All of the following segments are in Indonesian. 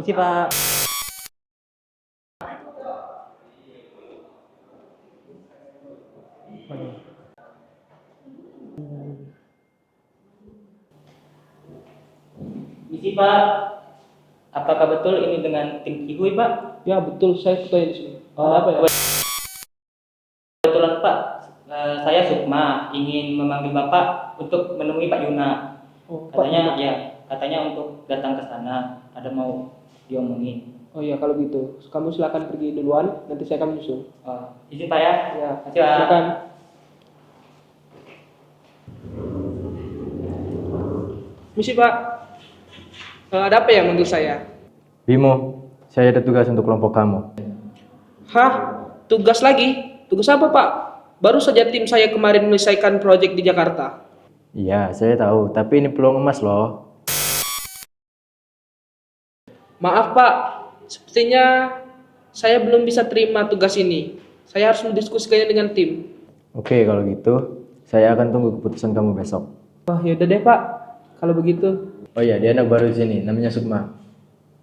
Misi Pak. Misi Pak. Apakah betul ini dengan tim Kihui Pak? Ya betul, saya ketua di sini. Oh, Ada apa ya? Kebetulan Pak, saya Sukma ingin memanggil Bapak untuk menemui Pak Yuna. Oh, Pak, Katanya betul. ya, katanya untuk datang ke sana. Ada mau diomongin. Oh iya, kalau gitu, kamu silakan pergi duluan, nanti saya akan menyusul. Oh, izin Pak ya. Ya, Makasih Pak. silakan. Misi Pak, ada apa ya manggil saya? Bimo, saya ada tugas untuk kelompok kamu. Hah? Tugas lagi? Tugas apa Pak? Baru saja tim saya kemarin menyelesaikan proyek di Jakarta. Iya, saya tahu, tapi ini peluang emas loh. Maaf Pak, sepertinya saya belum bisa terima tugas ini. Saya harus mendiskusikannya dengan tim. Oke, kalau gitu, saya akan tunggu keputusan kamu besok. Oh yaudah deh Pak, kalau begitu. Oh iya, dia anak baru di sini, namanya Sukma.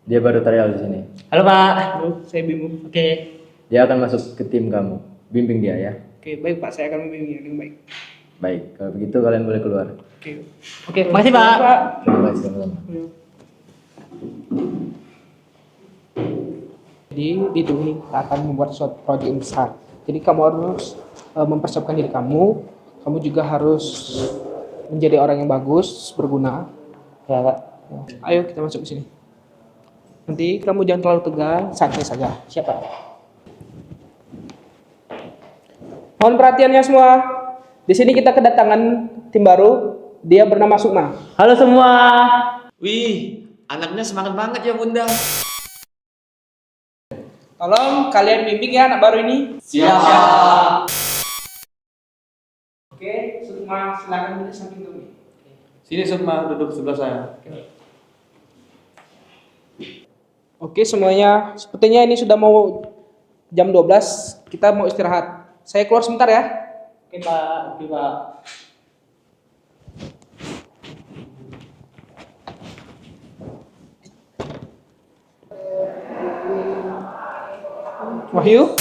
Dia baru trial di sini. Halo Pak. Halo, saya Bimo. Oke. Dia akan masuk ke tim kamu. Bimbing dia ya. Oke, baik Pak, saya akan membimbingnya dengan baik. Baik, kalau begitu kalian boleh keluar. Oke. Oke, makasih Pak. Terima kasih sama-sama. Jadi di sini kita akan membuat suatu proyek yang besar. Jadi kamu harus mempersiapkan diri kamu. Kamu juga harus menjadi orang yang bagus, berguna. Ya Pak. Ya. Ayo kita masuk ke sini. Nanti kamu jangan terlalu tegang, santai saja. Siapa? Mohon perhatiannya semua. Di sini kita kedatangan tim baru. Dia bernama Sukma. Halo semua. Wih, anaknya semangat banget ya Bunda. Tolong kalian bimbing ya anak baru ini. Siap. Oke, Sukma silakan duduk samping kami. Sini Sukma, duduk sebelah saya. Oke semuanya, sepertinya ini sudah mau jam 12, kita mau istirahat. Saya keluar sebentar ya. Oke Pak. Oke Pak. Wahyu,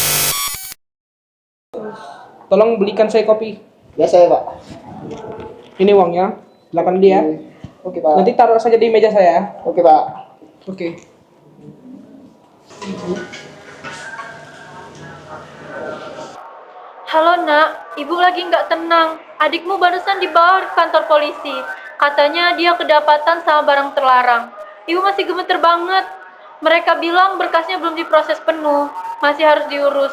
tolong belikan saya kopi. Ya saya Pak. Ini uangnya, silakan dia. Oke Pak. Nanti taruh saja di meja saya. Oke Pak. Oke. Halo nak, ibu lagi nggak tenang. Adikmu barusan dibawa ke kantor polisi. Katanya dia kedapatan sama barang terlarang. Ibu masih gemeter banget. Mereka bilang berkasnya belum diproses penuh, masih harus diurus.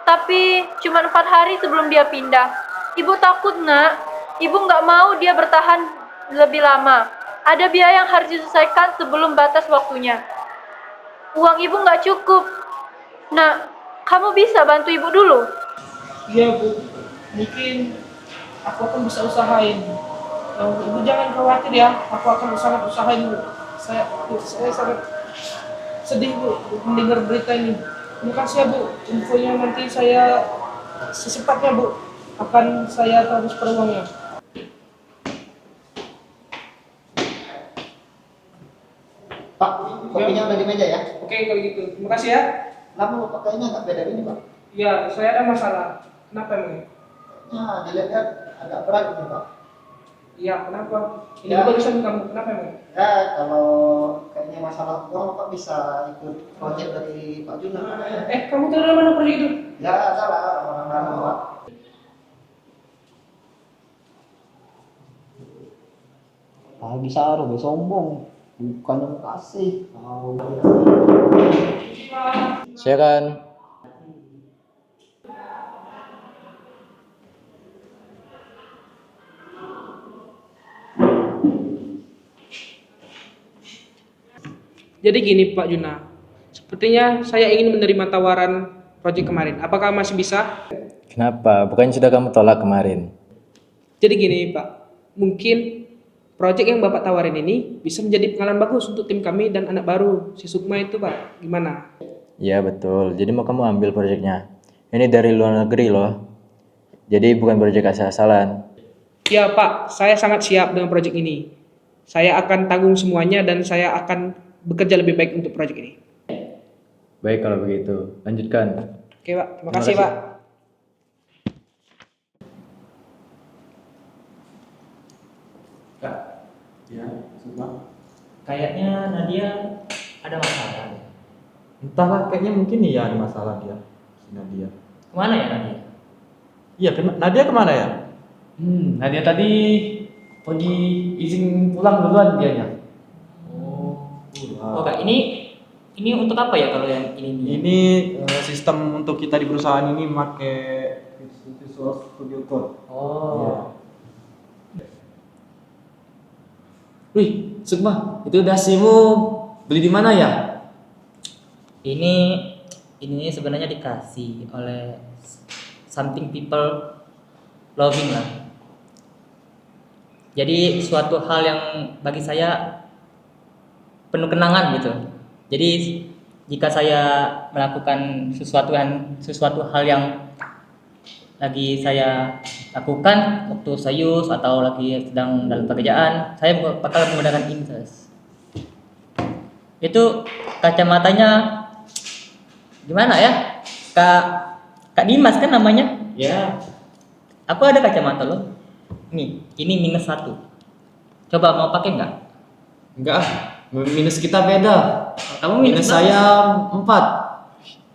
Tapi cuma 4 hari sebelum dia pindah. Ibu takut nak, ibu nggak mau dia bertahan lebih lama. Ada biaya yang harus diselesaikan sebelum batas waktunya. Uang ibu nggak cukup. Nak, kamu bisa bantu ibu dulu? Iya Bu, mungkin aku akan bisa usahain. Ibu jangan khawatir ya, aku akan sangat usahain Bu. Saya sangat sedih Bu mendengar berita ini. Terima kasih ya Bu, infonya nanti saya secepatnya Bu akan saya transfer uangnya. Pak, kopinya udah di meja ya. Oke kalau gitu, terima kasih ya. Lama Pak, kayaknya nggak beda ini Pak. Iya, saya ada masalah. Kenapa emang? Ya, dilihat agak berat ini Pak. Iya, kenapa? Ini Ya. urusan kamu, kenapa emang? Ya, kalau kayaknya masalah uang Pak bisa ikut proyek dari Pak Juna. Kamu tahu dari mana proyek itu? Ya, ada lah orang dalam Pak. Lagi saru, sombong. Bukan yang kasih. Saya kan Jadi gini Pak Juna, sepertinya saya ingin menerima tawaran proyek kemarin. Apakah masih bisa? kenapa? Bukannya sudah kamu tolak kemarin? Jadi gini Pak, mungkin proyek yang Bapak tawarin ini bisa menjadi pengalaman bagus untuk tim kami dan anak baru, si Sukma itu Pak. Gimana? Iya betul, jadi mau kamu ambil proyeknya. Ini dari luar negeri loh. Jadi bukan proyek asal-asalan. Ya Pak, saya sangat siap dengan proyek ini. Saya akan tanggung semuanya dan saya akan bekerja lebih baik untuk proyek ini. Baik kalau begitu, lanjutkan. Oke Pak, terima Terima kasih kasih. Pak. Kak, Ya, Sukma. kayaknya Nadia ada masalah. Entahlah, kayaknya mungkin iya ada masalah dia, si Nadia. Kemana ya Nadia? Iya, Nadia kemana ya? Nadia tadi pergi izin pulang duluan dianya. Oh Kak, ini untuk apa ya kalau yang ini? Ini sistem untuk kita di perusahaan ini pakai Visual Studio Code. Oh. Wih, Sukma, itu dasimu beli di mana ya? Ini sebenarnya dikasih oleh something people loving lah. Jadi suatu hal yang bagi saya penuh kenangan gitu. Jadi jika saya melakukan sesuatu hal yang lagi saya lakukan waktu serius atau lagi sedang dalam pekerjaan, saya bakal menggunakan ini, Sas. Itu kacamatanya gimana ya? Kak Dimas kan namanya? Ya. Aku ada kacamata lo. Nih, ini -1. Coba mau pakai nggak? Enggak, ah. Minus kita beda. Kamu Minus berapa? saya 4.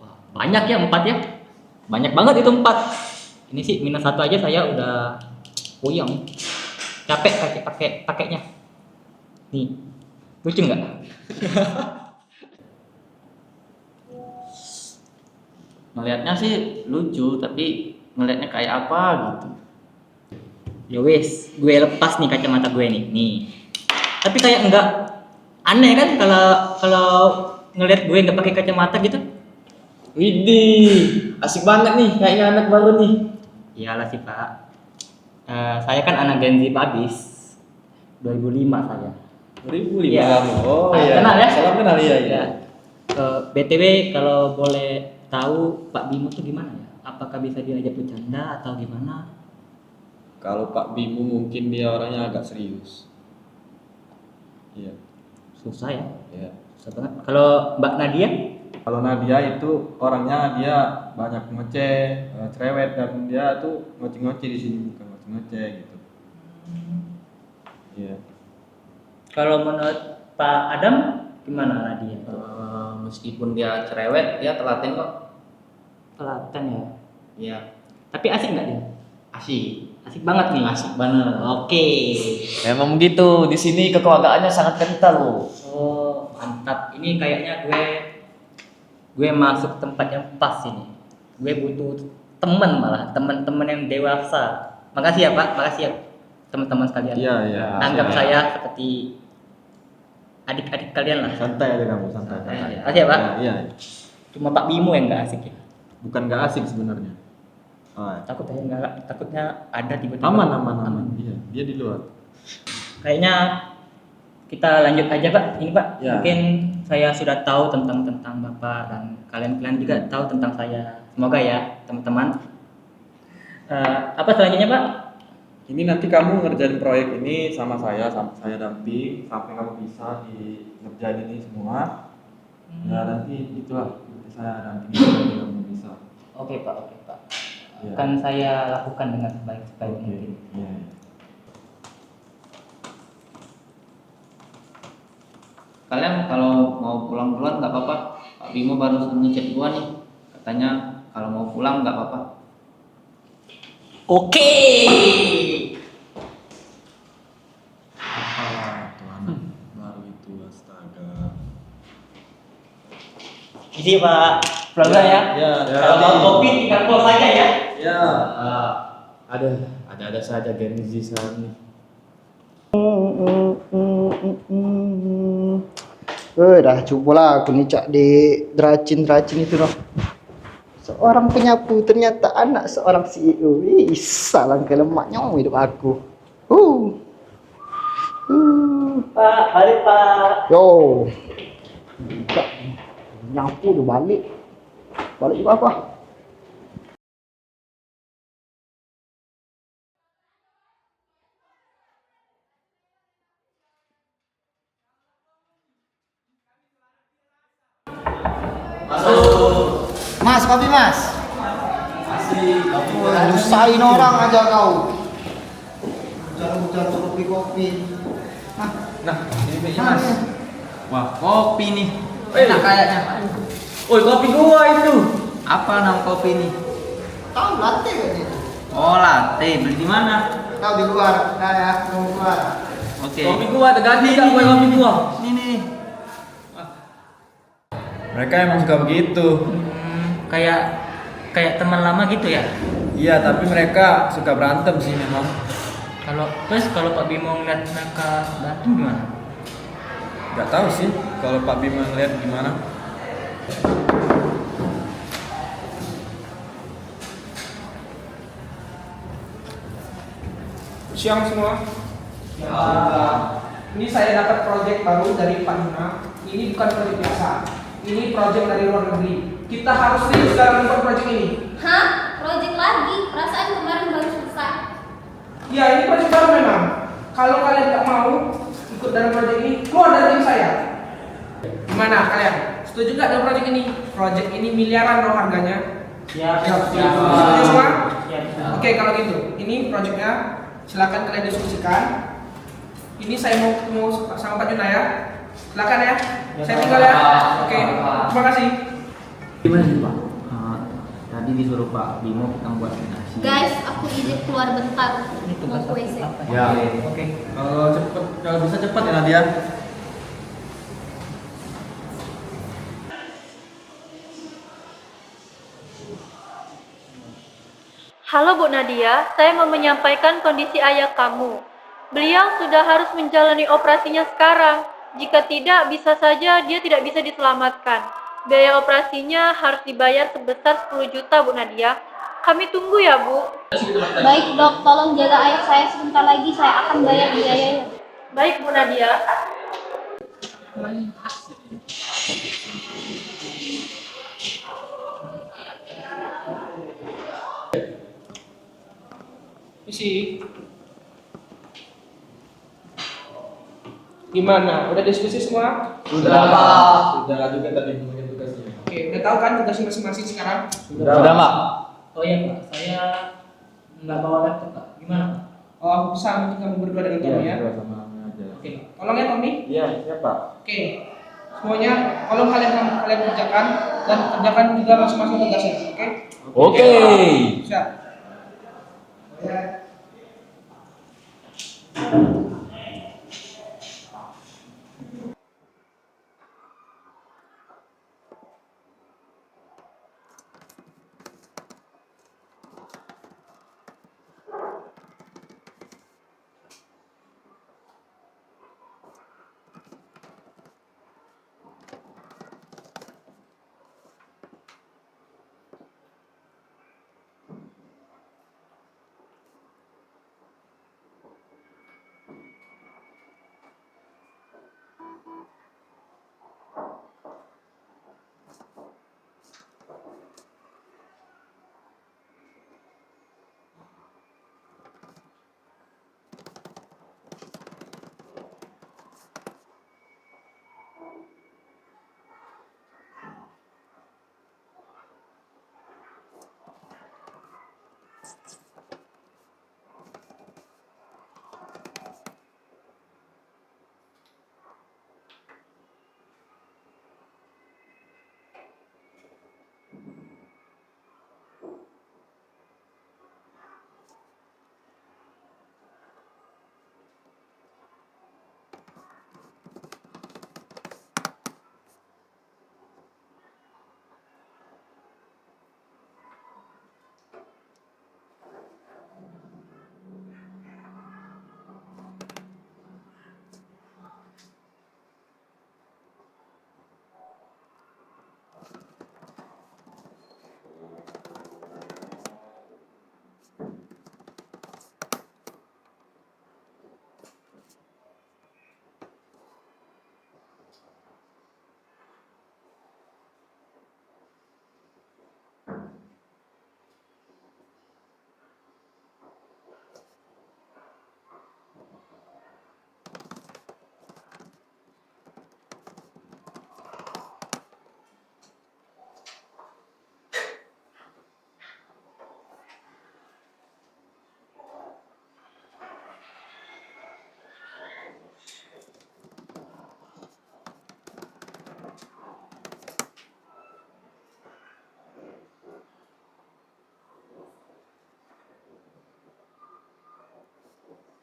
Wah, banyak ya 4 ya? Banyak banget itu 4. Ini sih -1 aja saya udah puyeng. Capek pakainya. Nih. Lucu nggak? Ngelihatnya sih lucu, tapi ngelihatnya kayak apa gitu. Ya wes, gue lepas nih kacamata gue nih. Nih. Tapi kayak enggak aneh kan kalau ngelihat gue nggak pakai kacamata gitu? Widih, asik banget nih kayaknya anak baru nih. Iyalah sih Pak. Saya kan anak Gen Z Babis. 2005 saya. 2005 Iya. kamu. Oh Ah, iya. kenal ya? Salam kenal iya. Ya. BTW kalau boleh tahu Pak Bimo tuh gimana ya? Apakah bisa diajak bercanda atau gimana? Kalau Pak Bimo mungkin dia orangnya agak serius. Iya. Susah ya? Iya. Susah banget. Kalau Mbak Nadia? Kalau Nadia itu orangnya dia banyak ngoceh, cerewet, dan dia tuh ngoceh-ngoceh di sini, bukan ngoceh-ngoceh gitu. Iya. Kalau menurut Pak Adam gimana Nadia? Meskipun dia cerewet, dia telaten kok. Telaten ya. Iya, Tapi asik nggak dia? asik. Asik banget nih. Asik banget. Oke. Memang begitu, di sini kekeluargaannya sangat kental loh. Oh mantap. Ini kayaknya gue masuk tempat yang pas ini. Gue butuh teman malah teman-teman yang dewasa. Makasih ya Pak. Makasih ya teman-teman sekalian. Iya, iya. Anggap Iya. saya seperti adik-adik kalian lah. Santai aja kamu, santai. Santai aja. Makasih ya, Pak. Iya. Cuma Pak Bimo yang nggak asik ya. Bukan nggak asik sebenarnya. Takutnya ada tiba-tiba. Aman. Iya, dia di luar. Kayaknya kita lanjut aja Pak. Ini Pak, Ya. mungkin saya sudah tahu tentang Bapak dan kalian juga tahu tentang saya. Semoga ya teman-teman. Apa selanjutnya Pak? Ini nanti kamu ngerjain proyek ini sama saya damping sampai kamu bisa di ngerjain ini semua. Ya nanti itulah nanti saya damping sampai kamu bisa. Oke Pak. Iya. Akan saya lakukan dengan sebaik mungkin. Iya. Kalian kalau mau pulang duluan nggak apa-apa. Pak Bimo baru ngechat gua nih. Katanya kalau mau pulang nggak apa-apa. Oke. Apalah tuh anak baru itu astaga. Ini Pak, pulang dulu ya. Ya. Kalau mau kopi tinggal call saja ya. Ya. Ada saja Gen Z sekarang nih. Dah cobalah aku nih cak di Dracin itu noh. Seorang penyapu ternyata anak seorang CEO. Ih, salam ke lemaknya hidup aku. Pak, balik Pak. Yo. Cak, nyapu udah balik. Balik juga apa? Masuk. Mas, kopi mas. Asik. Nyusahin orang aja kau. Bicara-bicara kopi-kopi. Nah, ini B-nya Mas. Wah, kopi nih. Eh. Enak kayaknya. Woi, kopi gua itu. Apa nama kopi nih? Tahu latte kan itu? Oh, latte. Beli di mana? Tahu di luar. Nah ya, di luar. Oke. Kopi gua terganti enggak gue kopi gua. Nih. Mereka emang suka begitu. Kayak teman lama gitu ya. Iya, tapi mereka suka berantem sih memang. Kalau Pak Bimo ngeliat mereka berantem gimana? Gak tahu sih kalau Pak Bima ngeliat gimana. Siang semua. Ini saya dapat proyek baru dari Pak Yuna. Ini bukan proyek biasa. Ini proyek dari luar negeri. Kita harus serius dalam membuat proyek ini. Hah? Project lagi? Perasaan kemarin baru selesai. Ya, ini proyek baru memang. Kalau kalian nggak mau ikut dalam proyek ini, keluar dari tim saya. Gimana kalian? Setuju nggak dengan proyek ini? Proyek ini miliaran loh harganya. Siap. Setuju semua? Siap. Oke, kalau gitu, ini proyeknya. Silakan kalian diskusikan. Ini saya mau sama Pak Yuna ya. Silakan ya. Saya tinggal ya. Oke. Terima kasih. Gimana sih, Pak? Tadi disuruh Pak Bimo kita buat nasi. Guys, aku izin keluar bentar. Mau ke WC. Ya. Oke. Kalau bisa cepat ya Nadia. Halo Bu Nadia, saya mau menyampaikan kondisi ayah kamu. Beliau sudah harus menjalani operasinya sekarang. Jika tidak, bisa saja dia tidak bisa diselamatkan. Biaya operasinya harus dibayar sebesar 10 juta Bu Nadia. Kami tunggu ya Bu. Baik dok, tolong jaga ayah saya sebentar lagi. Saya akan bayar biayanya. Baik Bu Nadia. Isi. Gimana? Udah diskusi semua? Sudah Pak. Sudah juga tadi mungkin tugasnya. Oke, udah tahu kan tugasnya masing-masing sekarang? Sudah, Mak. Oh iya Pak, saya nggak bawa laptop Pak. Gimana Pak? Oh, bisa mungkin kamu berdua dengan Tommy ya. sama aja. Oke, tolong ya Tommy. Iya, siap Pak. Oke, semuanya tolong kalian kerjakan dan kerjakan juga masing-masing tugasnya. Oke? Oke. Siap.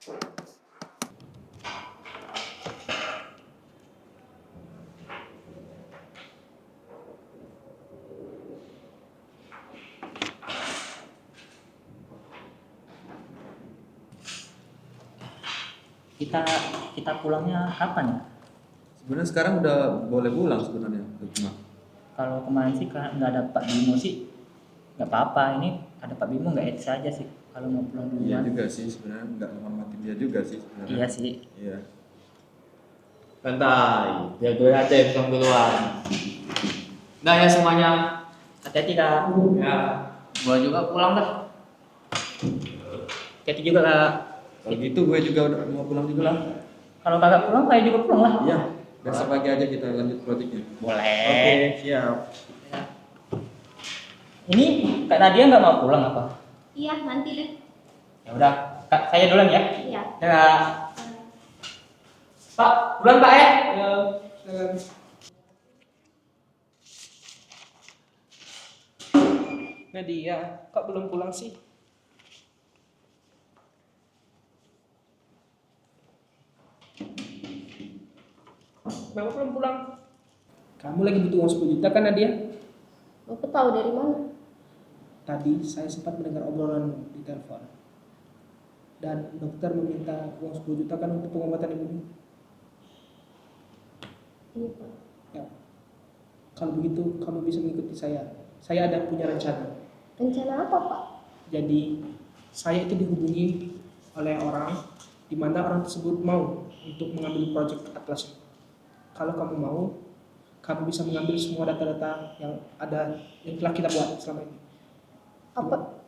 Kita kita pulangnya kapan ya? Sebenarnya sekarang udah boleh pulang sebenarnya. Kalau kemarin sih karena nggak ada Pak Bimo sih nggak apa-apa. Ini ada Pak Bimo nggak etis aja sih kalau mau pulang Iya duluan. juga sih sebenarnya, nggak menghormati dia juga sih sebenarnya. Iya sih. Iya. Santai, biar gue aja yang pulang duluan. Nah ya semuanya. Hati-hati Kak. Ya. Gua juga pulang dah. Hati-hati juga Kak. Kalau gitu gue juga udah mau pulang juga lah. Kalau kakak pulang, saya juga pulang lah. Iya. Besok pagi aja kita lanjut proyeknya. Boleh. Oke, siap. Ini Kak Nadia nggak mau pulang apa? Iya, nanti deh. Ya udah, Kak saya duluan ya. Iya. Ya. Pak, duluan Pak ya. Ya, silakan. Nadia, kok belum pulang sih? Kenapa belum pulang? Kamu lagi butuh uang 10 juta kan Nadia? Bapak tahu dari mana? Tadi saya sempat mendengar obrolan di telepon. Dan dokter meminta uang 10 juta kan untuk pengobatan ibu. Iya, Pak. Ya. Kalau begitu kamu bisa mengikuti saya. Saya ada punya rencana. Rencana apa, Pak? Jadi saya itu dihubungi oleh orang di mana orang tersebut mau untuk mengambil proyek Atlas. Kalau kamu mau, kamu bisa mengambil semua data-data yang ada yang telah kita buat selama ini.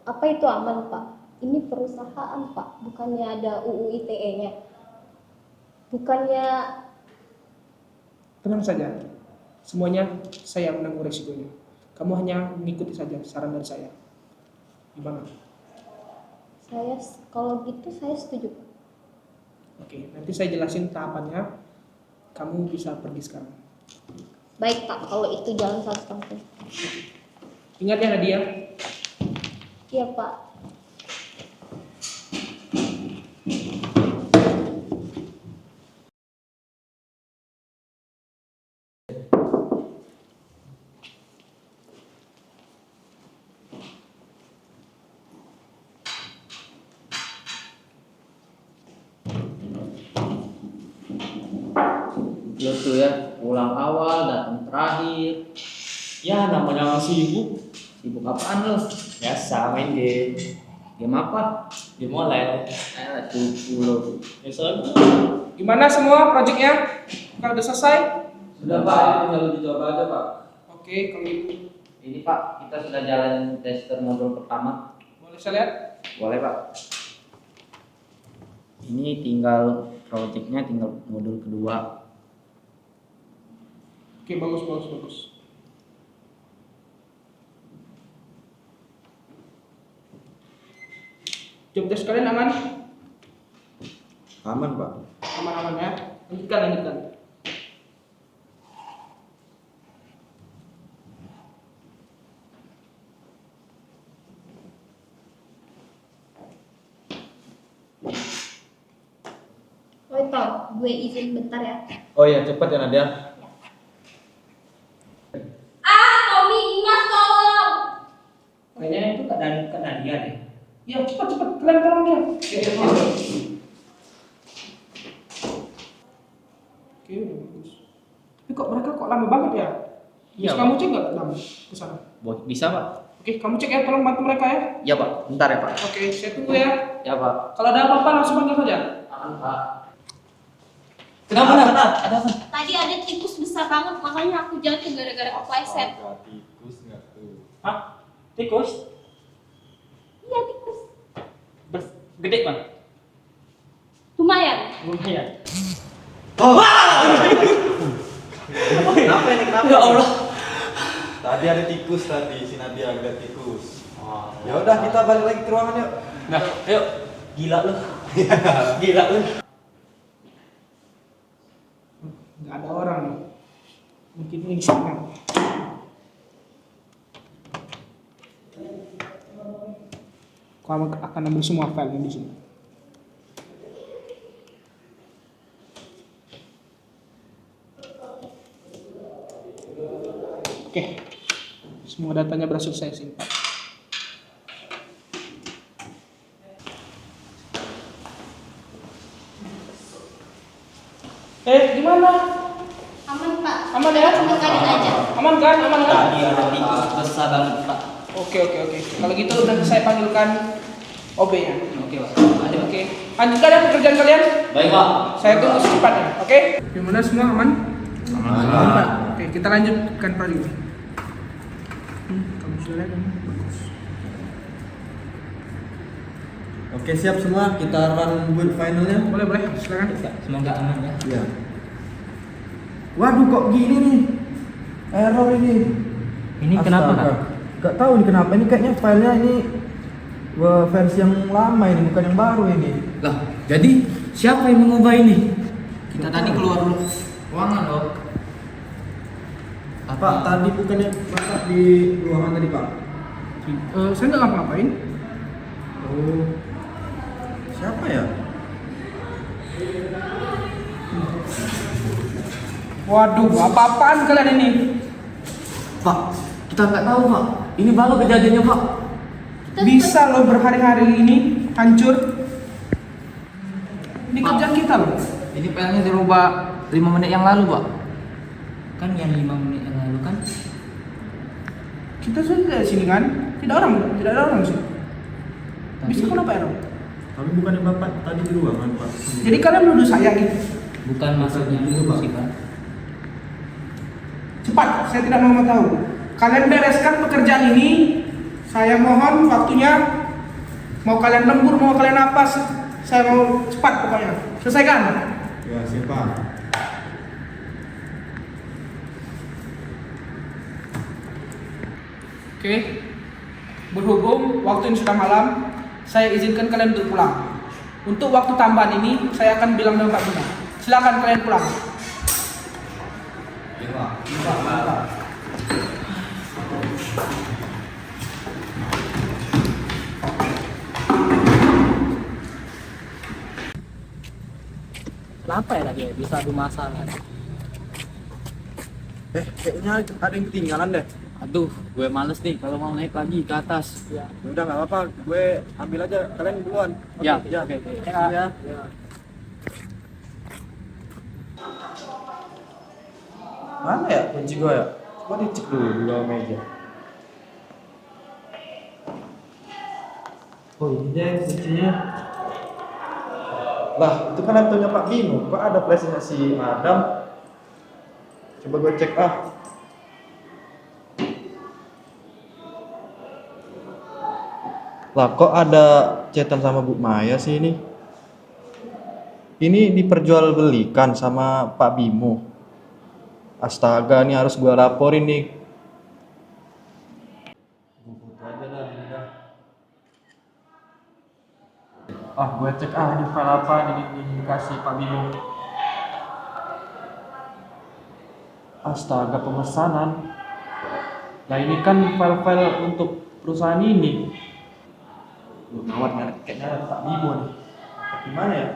Apa itu aman, Pak? Ini perusahaan, Pak. Bukannya ada UU ITE-nya. Bukannya Tenang saja, semuanya saya yang menanggung resikonya. Kamu hanya mengikuti saja saran dari saya. Gimana? kalau gitu saya setuju, Pak. Oke, nanti saya jelasin tahapannya. Kamu bisa pergi sekarang. Baik, Pak. Kalau itu jalan satu-satu. Ingat ya Nadia. Iya, Pak. Lu tuh ya pulang awal, datang terakhir. Ya namanya orang sibuk. Sibuk apaan lu? Biasa main game. Game apa? Game online. Cupu lu. Ya soalnya. Gimana semua proyeknya? Kalau udah selesai? Sudah Pak, tinggal dicoba aja Pak. Oke, kalau gitu Ini Pak, kita sudah jalan tester modul pertama. boleh saya lihat? Boleh Pak. Ini tinggal projectnya, tinggal modul kedua. Oke, bagus. Job desk kalian aman? Aman Pak. Aman-aman ya. Lanjutkan. Oh, Tom, gue izin bentar ya. Oh iya, cepet ya Nadia. Tommy, Imas, tolong! Kayaknya itu Kak Nadia deh. Ya, cepat. Kalian tolong dia. Oke, udah bagus. Tapi mereka kok lama banget ya? Iya, Bisa kamu cek nggak lama ke sana? Bisa Pak? Oke, kamu cek ya, tolong bantu mereka ya. Iya Pak, bentar ya Pak. Oke, saya tunggu ya. Ya Pak. Kalau ada apa-apa langsung panggil saja. Aman Pak. Kenapa? Ada apa? Tadi ada tikus besar banget, makanya aku jatuh gara-gara kepleset. Tikus nggak tuh? Hah? Tikus? Iya, tikus. Gede Bang? Lumayan. Lumayan. Kenapa ini? Kenapa? Ya Allah. Tadi ada tikus tadi, si Nadia ada tikus. Ya udah kita balik lagi ke ruangan yuk. Nah, ayo. Gila lu. Gila lu. Nggak ada orang nih. Mungkin ini signal. Kamu akan ambil semua file yang di sini. semua datanya berhasil saya simpan. Gimana? Aman Pak. Aman ya? Cuma kaget aja. Aman kan? Aman kan? Tadi ada tikus besar banget Pak. Oke. Kalau gitu nanti saya panggilkan OB-nya. Oke Pak. Oke. Lanjutkan ya pekerjaan kalian. Baik Pak. Saya tunggu secepatnya. Oke? Gimana semua aman? Aman Pak. Oke, kita lanjutkan Pak Lima. Kamu sudah lihat kan? Bagus. Oke, siap semua. Kita run build finalnya. Boleh. Silakan. Semoga aman ya. Iya. Waduh, kok gini nih? Error ini. Ini kenapa Astaga. Kak? Gak tahu ini kenapa. Ini kayaknya filenya ini versi yang lama ini, bukan yang baru ini. Lah, jadi siapa yang mengubah ini? Kita tadi keluar dulu ruangan loh. Pak, tadi bukannya Bapak di ruangan tadi, Pak? Saya nggak ngapa-ngapain. Oh. Siapa ya? Waduh, apa-apaan kalian ini? Pak, kita nggak tahu Pak. Ini baru kejadiannya Pak. Bisa loh berhari-hari ini hancur. Ini kerjaan kita loh. Ini filenya dirubah 5 menit yang lalu, Pak. Kan yang 5 menit yang lalu kan. Kita sudah di sini kan? Tidak ada orang sih. Bisa kenapa ya? Tapi bukannya Bapak tadi di ruangan, Pak? Jadi kalian menuduh saya gitu? Bukan maksudnya itu sih Pak. Cepat, saya tidak mau tahu. Kalian bereskan pekerjaan ini. Saya mohon waktunya. Mau kalian lembur, mau kalian apa? Saya mau cepat pokoknya. Selesaikan. Ya, siap, Pak. Oke. Berhubung waktu ini sudah malam, saya izinkan kalian untuk pulang. Untuk waktu tambahan ini, saya akan bilang dengan Pak Bunda. Silakan kalian pulang. Kenapa ya tadi ya? Bisa adu masalah. Kayaknya ada yang ketinggalan deh. Aduh, gue males nih kalau mau naik lagi ke atas. Ya udah nggak apa-apa, gue ambil aja. Kalian duluan. Ya, oke. Ya. Mana ya kunci gue ya? Coba dicek dulu di bawah meja. Oh ini deh kuncinya. Lah itu kan laptopnya Pak Bimo. Kok ada flashnya si Adam? Coba gue cek Lah kok ada chatan sama Bu Maya sih ini? Ini diperjualbelikan sama Pak Bimo. Astaga, ini harus gua laporin nih. Gua foto aja dah ini dah. Gue cek ini file apa ini dikasih Pak Bimo. Astaga, pemesanan. Nah ini kan file-file untuk perusahaan ini. Gawat kayaknya ada Pak Bimo nih. Gimana ya?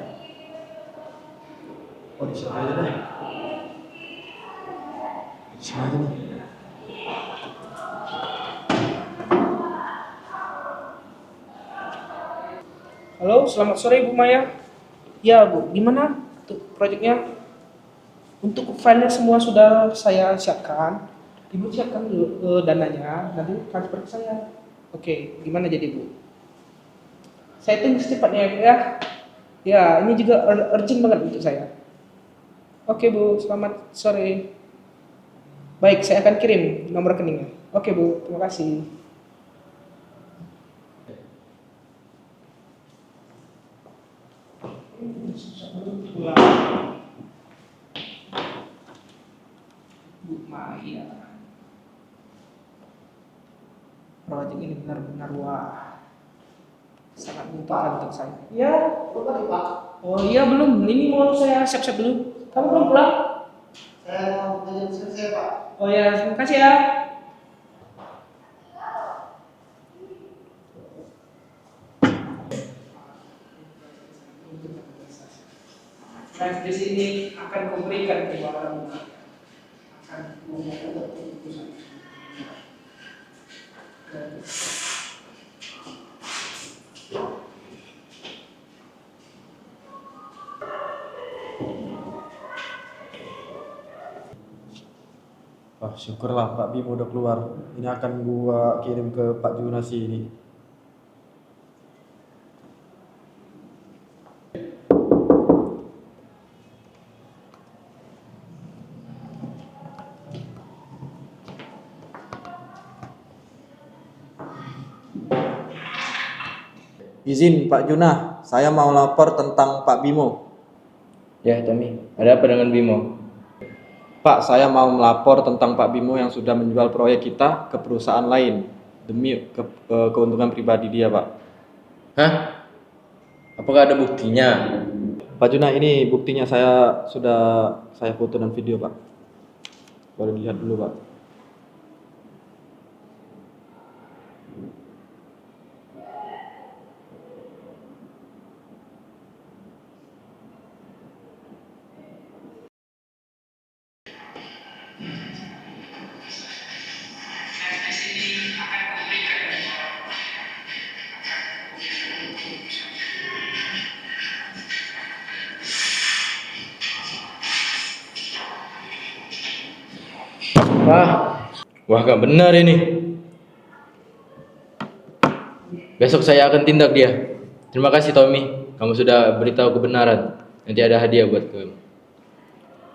Oh di sini aja deh. Di sini aja nih. Halo, selamat sore Bu Maya. Ya Bu, gimana untuk proyeknya? Untuk filenya semua sudah saya siapkan. Ibu siapkan dulu dananya, nanti transfer ke saya. Oke, gimana jadi Bu? Saya tunggu secepatnya ya. Ya, ini juga urgent banget untuk saya. Oke Bu, selamat sore. Baik, saya akan kirim nomor rekeningnya. Oke Bu, terima kasih. Bu Maya. Proyek ini benar-benar sangat menguntungkan untuk saya. Ya, Pak. Oh iya belum. Ini mau saya siap-siap dulu. Kamu belum pulang? Saya mau belajar selesai, Pak. Oh ya, terima kasih ya. Nah, di sini akan kuberikan kepada kamu. Akan memberikan keputusan. Wah, syukurlah Pak Bimo udah keluar. Ini akan gua kirim ke Pak Junasi ini. Izin Pak Junah, saya mau lapor tentang Pak Bimo. Ya, Tommy. Ada apa dengan Bimo? Pak, saya mau melapor tentang Pak Bimo yang sudah menjual proyek kita ke perusahaan lain demi keuntungan pribadi dia, Pak. Hah? Apakah ada buktinya? Pak Junah, ini buktinya saya foto dan video, Pak. Boleh dilihat dulu, Pak. Wah, gak benar ini. Besok saya akan tindak dia. Terima kasih Tommy, kamu sudah beritahu kebenaran. Nanti ada hadiah buat kamu.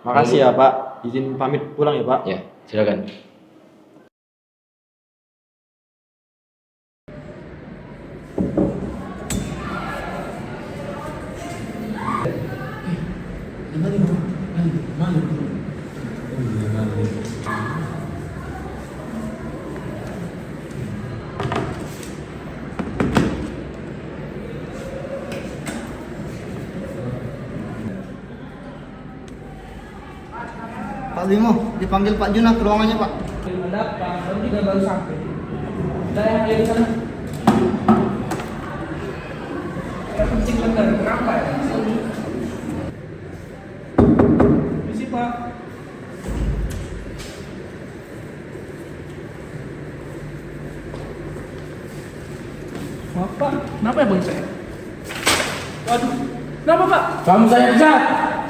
Makasih ya, Pak. Izin pamit pulang ya, Pak. Ya, silakan. Pak Bimo, dipanggil Pak Junah ke ruangannya, Pak. Ada apa? Kamu juga baru sampai. Udah ya, ayo di sana. Ya penting bener, kenapa ya? Misi Pak. Maaf Pak, kenapa ya bang saya? Waduh, kenapa Pak? Kamu saya pecat.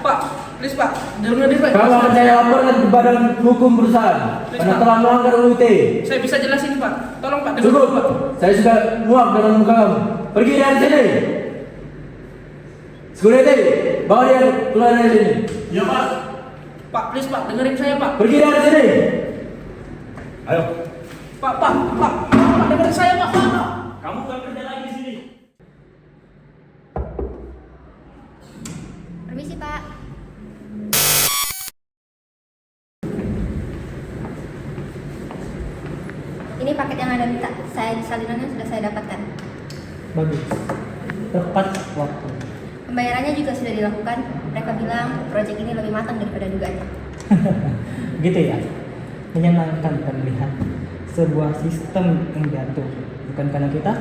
Pak, please Pak, jangan Pak. Kamu akan saya laporkan ke badan hukum perusahaan karena telah melanggar UIT. Saya bisa jelasin Pak, tolong Pak. dengar Cukup, dulu, Pak. saya sudah muak dengan muka kamu. Pergi dari sini. Security, bawa dia keluar dari sini. Ya Pak. Pak, please Pak, dengerin saya Pak. Pergi dari sini. Ayo. Pak, dengerin saya Pak. Pak. Kamu gak kerja lagi di sini. Permisi, Pak. Ini paket yang Anda minta. Salinannya sudah saya dapatkan. Bagus. Tepat waktu. Pembayarannya juga sudah dilakukan. Mereka bilang proyek ini lebih matang daripada dugaannya. Gitu ya. Menyenangkan kan melihat sebuah sistem yang jatuh bukan karena kita,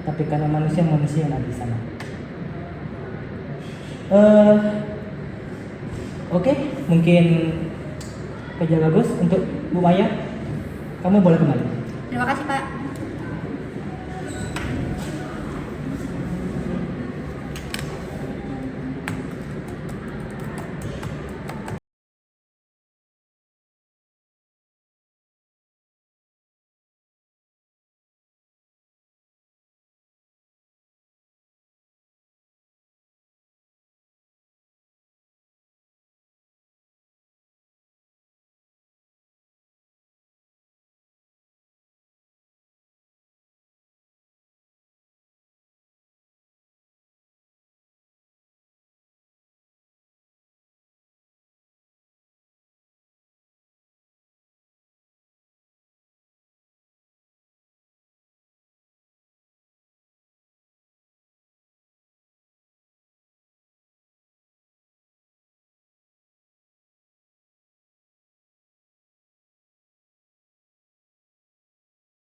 tapi karena manusia-manusia yang ada di sana. Oke, mungkin kerja bagus untuk Bu Maya. Kamu boleh kembali. Terima kasih, Pak.